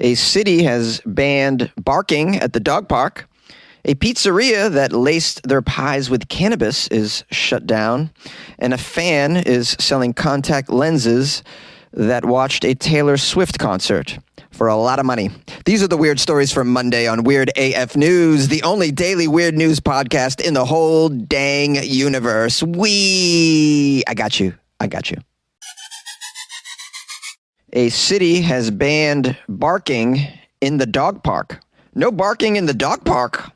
A city has banned barking at the dog park. A pizzeria that laced their pies with cannabis is shut down. And a fan is selling contact lenses that watched a Taylor Swift concert for a lot of money. These are the weird stories from Monday on Weird AF News, the only daily weird news podcast in the whole dang universe. I got you. A city has banned barking in the dog park. No barking in the dog park.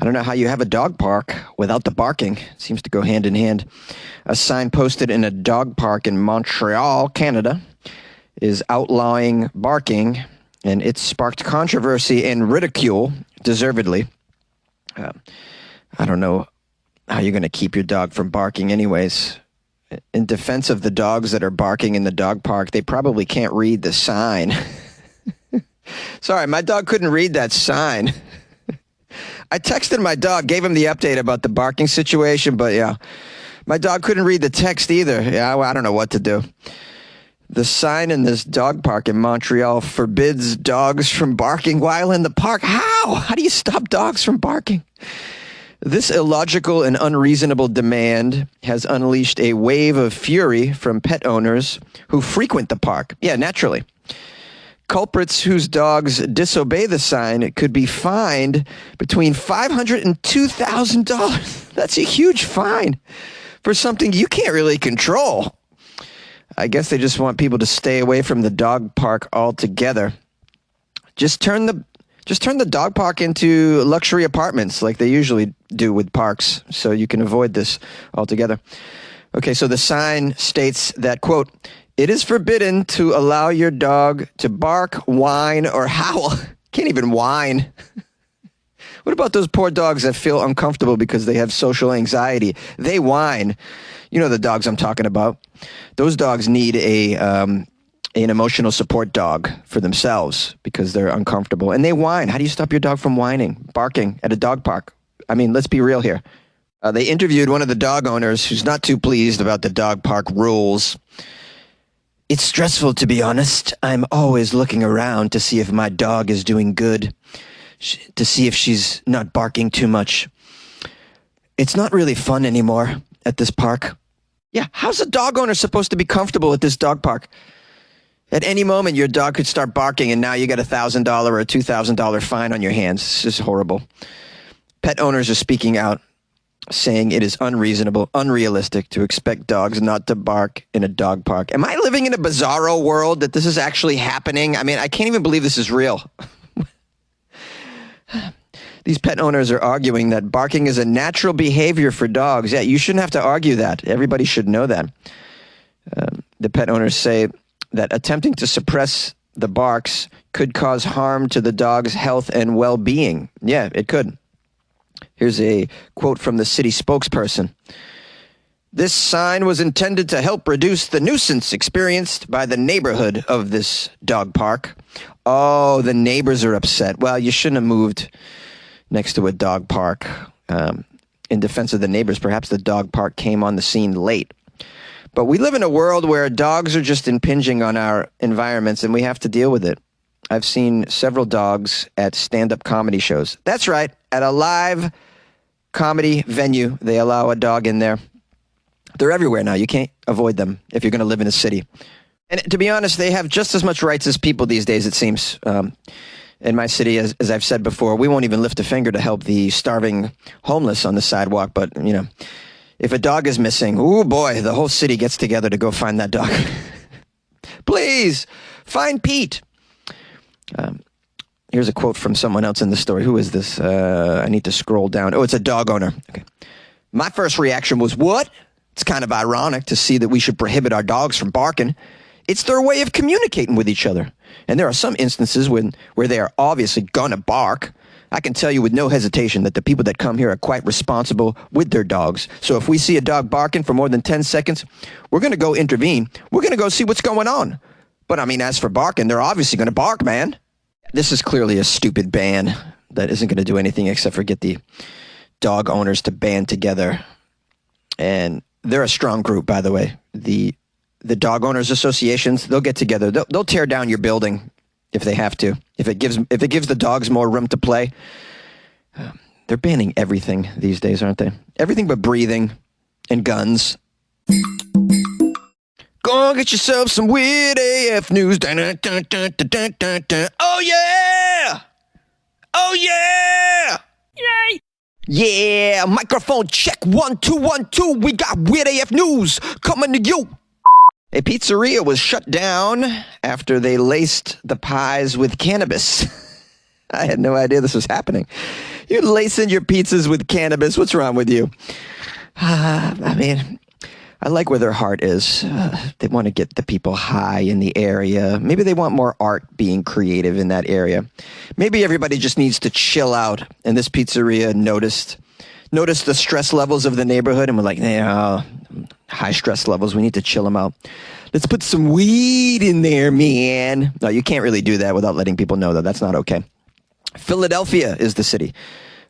I don't know how you have a dog park without the barking. It seems to go hand in hand. A sign posted in a dog park in Montreal, Canada, is outlawing barking, and it sparked controversy and ridicule, deservedly. I don't know how you're going to keep your dog from barking anyways. In defense of the dogs that are barking in the dog park, they probably can't read the sign. Sorry, my dog couldn't read that sign. I texted my dog, gave him the update about the barking situation, but yeah, my dog couldn't read the text either. Yeah, I don't know what to do. The sign in this dog park in Montreal forbids dogs from barking while in the park. How? How do you stop dogs from barking? This illogical and unreasonable demand has unleashed a wave of fury from pet owners who frequent the park. Yeah, naturally. Culprits whose dogs disobey the sign could be fined between $500 and $2,000. That's a huge fine for something you can't really control. I guess they just want people to stay away from the dog park altogether. Just turn the dog park into luxury apartments like they usually do with parks, so you can avoid this altogether. Okay, so the sign states that, quote, "It is forbidden to allow your dog to bark, whine, or howl." Can't even whine. What about those poor dogs that feel uncomfortable because they have social anxiety? They whine. You know the dogs I'm talking about. Those dogs need an emotional support dog for themselves because they're uncomfortable. And they whine. How do you stop your dog from whining, barking at a dog park? I mean, let's be real here. They interviewed one of the dog owners who's not too pleased about the dog park rules. "It's stressful, to be honest. I'm always looking around to see if my dog is doing good, to see if she's not barking too much. It's not really fun anymore at this park." Yeah, how's a dog owner supposed to be comfortable at this dog park? At any moment, your dog could start barking, and now you got $1,000 or a $2,000 fine on your hands. It's just horrible. Pet owners are speaking out, saying it is unreasonable, unrealistic to expect dogs not to bark in a dog park. Am I living in a bizarro world that this is actually happening? I mean, I can't even believe this is real. These pet owners are arguing that barking is a natural behavior for dogs. Yeah, you shouldn't have to argue that. Everybody should know that. The pet owners say that attempting to suppress the barks could cause harm to the dog's health and well-being. Yeah, it could. Here's a quote from the city spokesperson. "This sign was intended to help reduce the nuisance experienced by the neighborhood of this dog park." Oh, the neighbors are upset. Well, you shouldn't have moved next to a dog park. In defense of the neighbors, perhaps the dog park came on the scene late. But we live in a world where dogs are just impinging on our environments, and we have to deal with it. I've seen several dogs at stand-up comedy shows. That's right, at a live comedy venue, they allow a dog in there. They're everywhere now. You can't avoid them if you're going to live in a city. And to be honest, they have just as much rights as people these days, it seems. In my city, as I've said before, we won't even lift a finger to help the starving homeless on the sidewalk. But, you know, if a dog is missing, oh boy, the whole city gets together to go find that dog. Please, find Pete. Here's a quote from someone else in the story. Who is this? I need to scroll down. Oh, it's a dog owner. Okay. "My first reaction was, what? It's kind of ironic to see that we should prohibit our dogs from barking. It's their way of communicating with each other. And there are some instances where they are obviously going to bark. I can tell you with no hesitation that the people that come here are quite responsible with their dogs. So if we see a dog barking for more than 10 seconds, we're going to go intervene. We're going to go see what's going on. But I mean, as for barking, they're obviously going to bark, man." This is clearly a stupid ban that isn't going to do anything except for get the dog owners to band together. And they're a strong group, by the way. The dog owners associations, they'll get together. They'll tear down your building if they have to. If it gives the dogs more room to play. They're banning everything these days, aren't they? Everything but breathing and guns. Go on, get yourself some weird AF news. Dun, dun, dun, dun, dun, dun, dun. Oh, yeah! Oh, yeah! Yay! Yeah, microphone check 1 2 1 2. We got weird AF news coming to you. A pizzeria was shut down after they laced the pies with cannabis. I had no idea this was happening. You're lacing your pizzas with cannabis. What's wrong with you? I mean, I like where their heart is. They want to get the people high in the area. Maybe they want more art being creative in that area. Maybe everybody just needs to chill out. And this pizzeria noticed the stress levels of the neighborhood and were like, high stress levels. We need to chill them out. Let's put some weed in there, man. No, you can't really do that without letting people know, though. That's not okay. Philadelphia is the city.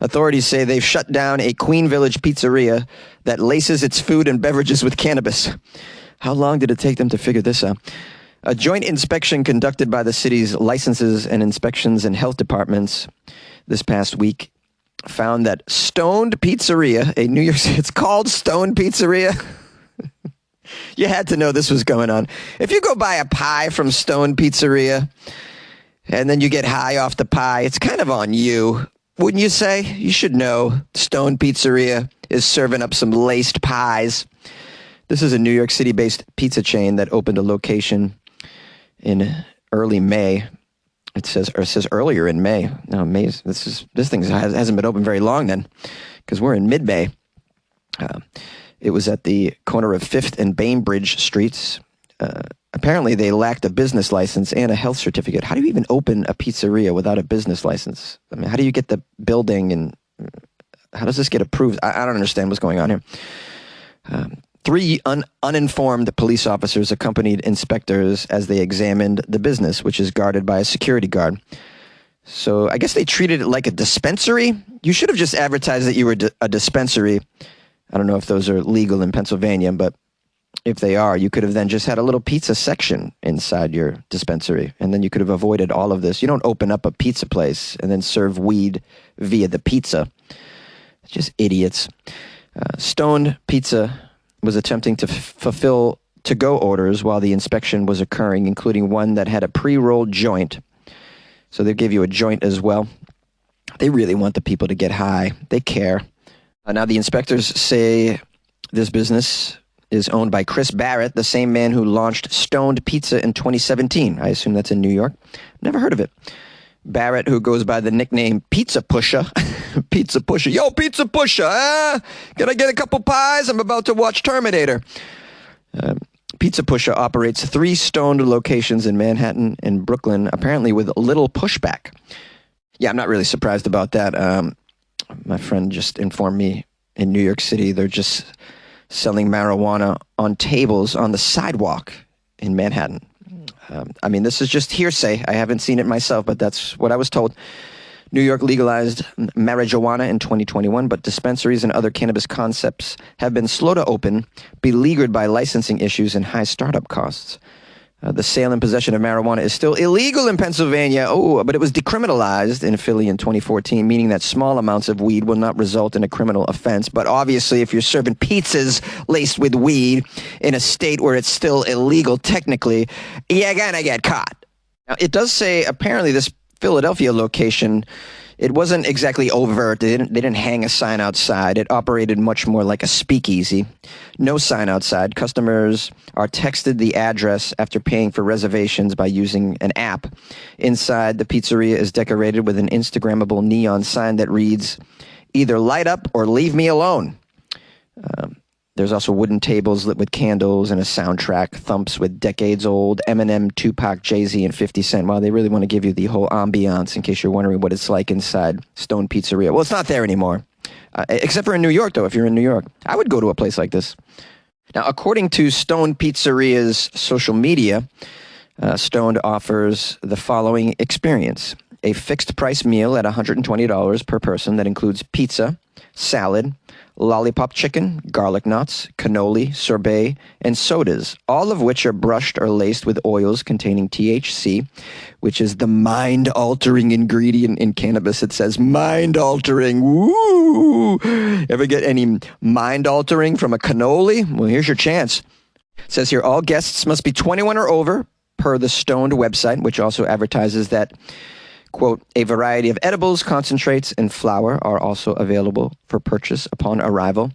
Authorities say they've shut down a Queen Village pizzeria that laces its food and beverages with cannabis. How long did it take them to figure this out? A joint inspection conducted by the city's licenses and inspections and health departments this past week found that Stoned Pizzeria, a New York City, it's called Stoned Pizzeria. You had to know this was going on. If you go buy a pie from Stoned Pizzeria and then you get high off the pie, it's kind of on you. Wouldn't you say? You should know Stone Pizzeria is serving up some laced pies. This is a New York City-based pizza chain that opened a location in early May. It says earlier in May. No, May. This thing hasn't been open very long then, because we're in mid-May. It was at the corner of 5th and Bainbridge Streets. Apparently, they lacked a business license and a health certificate. How do you even open a pizzeria without a business license? I mean, how do you get the building and how does this get approved? I don't understand what's going on here. 3 uninformed police officers accompanied inspectors as they examined the business, which is guarded by a security guard. So I guess they treated it like a dispensary. You should have just advertised that you were a dispensary. I don't know if those are legal in Pennsylvania, but if they are, you could have then just had a little pizza section inside your dispensary, and then you could have avoided all of this. You don't open up a pizza place and then serve weed via the pizza. It's just idiots. Stoned Pizza was attempting to fulfill to-go orders while the inspection was occurring, including one that had a pre-rolled joint. So they gave you a joint as well. They really want the people to get high. They care. Now, the inspectors say this business is owned by Chris Barrett, the same man who launched Stoned Pizza in 2017. I assume that's in New York. Never heard of it. Barrett, who goes by the nickname Pizza Pusher. Pizza Pusher. Yo, Pizza Pusher. Can I get a couple pies? I'm about to watch Terminator. Pizza Pusher operates 3 Stoned locations in Manhattan and Brooklyn, apparently with little pushback. Yeah, I'm not really surprised about that. My friend just informed me in New York City, they're just selling marijuana on tables on the sidewalk in Manhattan. I mean, this is just hearsay. I haven't seen it myself, but that's what I was told. New York legalized marijuana in 2021, but dispensaries and other cannabis concepts have been slow to open, beleaguered by licensing issues and high startup costs. The sale and possession of marijuana is still illegal in Pennsylvania. But it was decriminalized in Philly in 2014, meaning that small amounts of weed will not result in a criminal offense. But obviously, if you're serving pizzas laced with weed in a state where it's still illegal, technically, you're gonna get caught. Now, it does say, apparently, this Philadelphia location, it wasn't exactly overt. They didn't hang a sign outside. It operated much more like a speakeasy. No sign outside. Customers are texted the address after paying for reservations by using an app. Inside, the pizzeria is decorated with an Instagrammable neon sign that reads, "Either light up or leave me alone." There's also wooden tables lit with candles and a soundtrack, thumps with decades-old Eminem, Tupac, Jay-Z, and 50 Cent. Well, they really want to give you the whole ambiance in case you're wondering what it's like inside Stone Pizzeria. Well, it's not there anymore, except for in New York, though. If you're in New York, I would go to a place like this. Now, according to Stone Pizzeria's social media, Stoned offers the following experience. A fixed-price meal at $120 per person that includes pizza, salad, lollipop chicken, garlic knots, cannoli, sorbet, and sodas, all of which are brushed or laced with oils containing THC, which is the mind-altering ingredient in cannabis. It says mind-altering. Woo! Ever get any mind-altering from a cannoli? Well, here's your chance. It says here, all guests must be 21 or over, per the Stoned website, which also advertises that, quote, a variety of edibles, concentrates, and flour are also available for purchase upon arrival,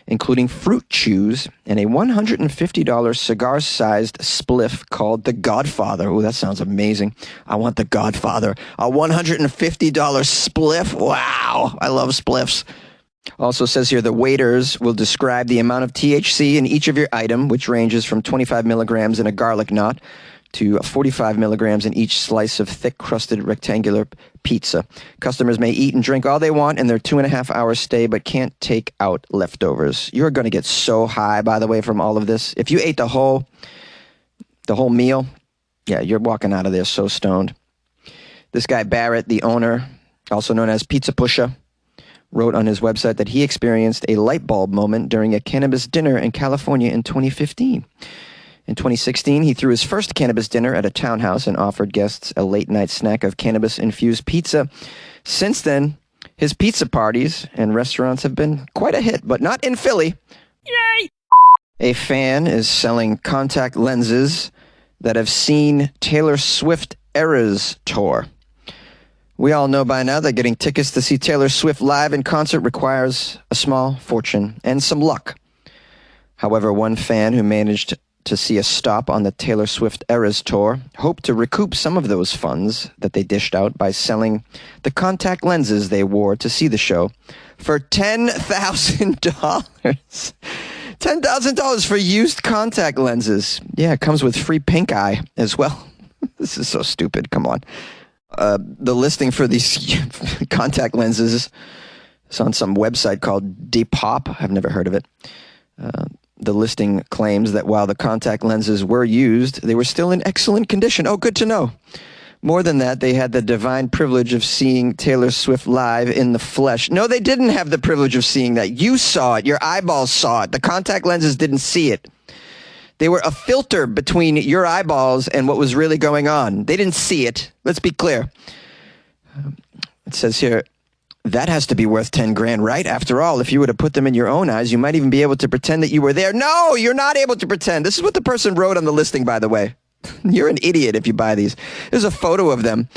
including fruit chews and a $150 cigar-sized spliff called the Godfather. Oh, that sounds amazing. I want the Godfather. A $150 spliff. Wow. I love spliffs. Also says here, the waiters will describe the amount of THC in each of your item, which ranges from 25 milligrams in a garlic knot to 45 milligrams in each slice of thick-crusted rectangular pizza. Customers may eat and drink all they want in their 2.5-hour stay, but can't take out leftovers. You're going to get so high, by the way, from all of this. If you ate the whole meal, yeah, you're walking out of there so stoned. This guy Barrett, the owner, also known as Pizza Pusher, wrote on his website that he experienced a light bulb moment during a cannabis dinner in California in 2015. In 2016, he threw his first cannabis dinner at a townhouse and offered guests a late-night snack of cannabis-infused pizza. Since then, his pizza parties and restaurants have been quite a hit, but not in Philly. Yay! A fan is selling contact lenses that have seen Taylor Swift Eras tour. We all know by now that getting tickets to see Taylor Swift live in concert requires a small fortune and some luck. However, one fan who managed to see a stop on the Taylor Swift Eras tour hoped to recoup some of those funds that they dished out by selling the contact lenses they wore to see the show for $10,000. $10,000 for used contact lenses. Yeah, it comes with free pink eye as well. This is so stupid. Come on. The listing for these contact lenses is on some website called Depop. I've never heard of it. The listing claims that while the contact lenses were used, they were still in excellent condition. Oh, good to know. More than that, they had the divine privilege of seeing Taylor Swift live in the flesh. No, they didn't have the privilege of seeing that. You saw it. Your eyeballs saw it. The contact lenses didn't see it. They were a filter between your eyeballs and what was really going on. They didn't see it. Let's be clear. It says here, that has to be worth 10 grand, right? After all, if you were to put them in your own eyes, you might even be able to pretend that you were there. No, you're not able to pretend. This is what the person wrote on the listing, by the way. You're an idiot if you buy these. There's a photo of them.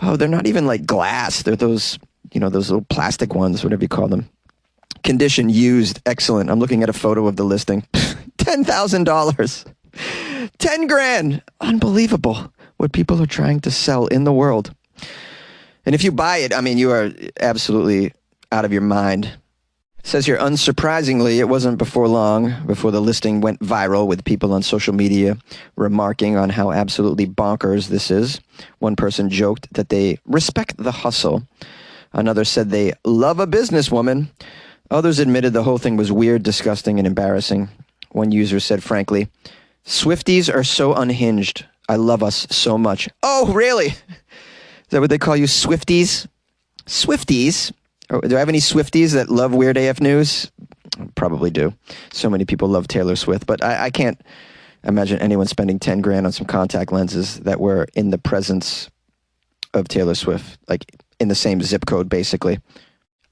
Oh, they're not even like glass. They're those, those little plastic ones, whatever you call them. Condition used. Excellent. I'm looking at a photo of the listing. $10,000. 10 grand. Unbelievable what people are trying to sell in the world. And if you buy it, I mean, you are absolutely out of your mind. It says here, unsurprisingly, it wasn't before long before the listing went viral with people on social media remarking on how absolutely bonkers this is. One person joked that they respect the hustle. Another said they love a businesswoman. Others admitted the whole thing was weird, disgusting, and embarrassing. One user said, frankly, Swifties are so unhinged. I love us so much. Oh, really? Is that what they call you, Swifties? Swifties? Do I have any Swifties that love Weird AF News? Probably do. So many people love Taylor Swift, but I can't imagine anyone spending 10 grand on some contact lenses that were in the presence of Taylor Swift, like in the same zip code, basically.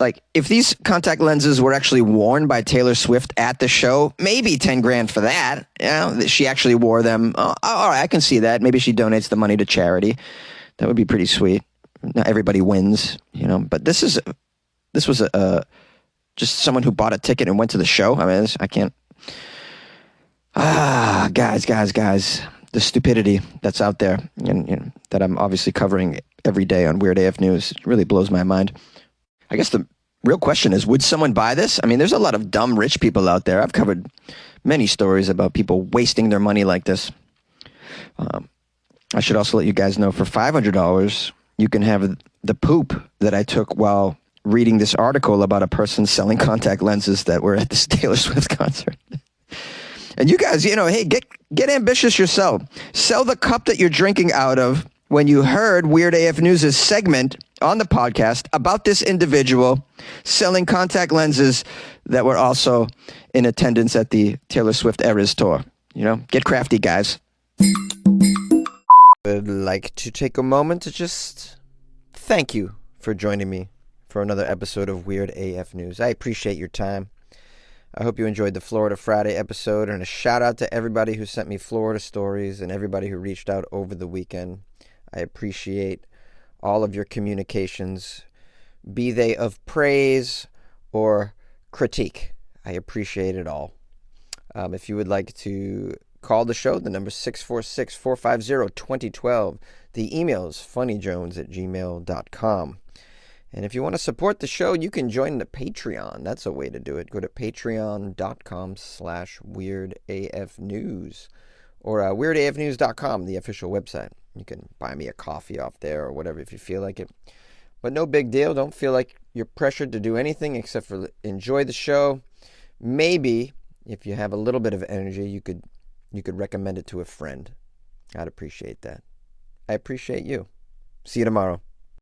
Like, if these contact lenses were actually worn by Taylor Swift at the show, maybe 10 grand for that. She actually wore them. All right, I can see that. Maybe she donates the money to charity. That would be pretty sweet. Not everybody wins, but this was just someone who bought a ticket and went to the show. I mean, I can't. Guys, the stupidity that's out there and that I'm obviously covering every day on Weird AF News really blows my mind. I guess the real question is, would someone buy this? I mean, there's a lot of dumb rich people out there. I've covered many stories about people wasting their money like this. I should also let you guys know, for $500, you can have the poop that I took while reading this article about a person selling contact lenses that were at this Taylor Swift concert. And you guys, hey, get ambitious yourself. Sell the cup that you're drinking out of when you heard Weird AF News' segment on the podcast about this individual selling contact lenses that were also in attendance at the Taylor Swift Eras tour. You know, get crafty, guys. I'd like to take a moment to just thank you for joining me for another episode of Weird AF News. I appreciate your time. I hope you enjoyed the Florida Friday episode, and a shout out to everybody who sent me Florida stories and everybody who reached out over the weekend. I appreciate all of your communications, be they of praise or critique. I appreciate it all. If you would like to call the show, the number is 646-450-2012. The email is funnyjones@gmail.com. And if you want to support the show, you can join the Patreon. That's a way to do it. Go to patreon.com/weirdafnews or weirdafnews.com, the official website. You can buy me a coffee off there or whatever if you feel like it. But no big deal. Don't feel like you're pressured to do anything except for enjoy the show. Maybe if you have a little bit of energy, you could recommend it to a friend. I'd appreciate that. I appreciate you. See you tomorrow.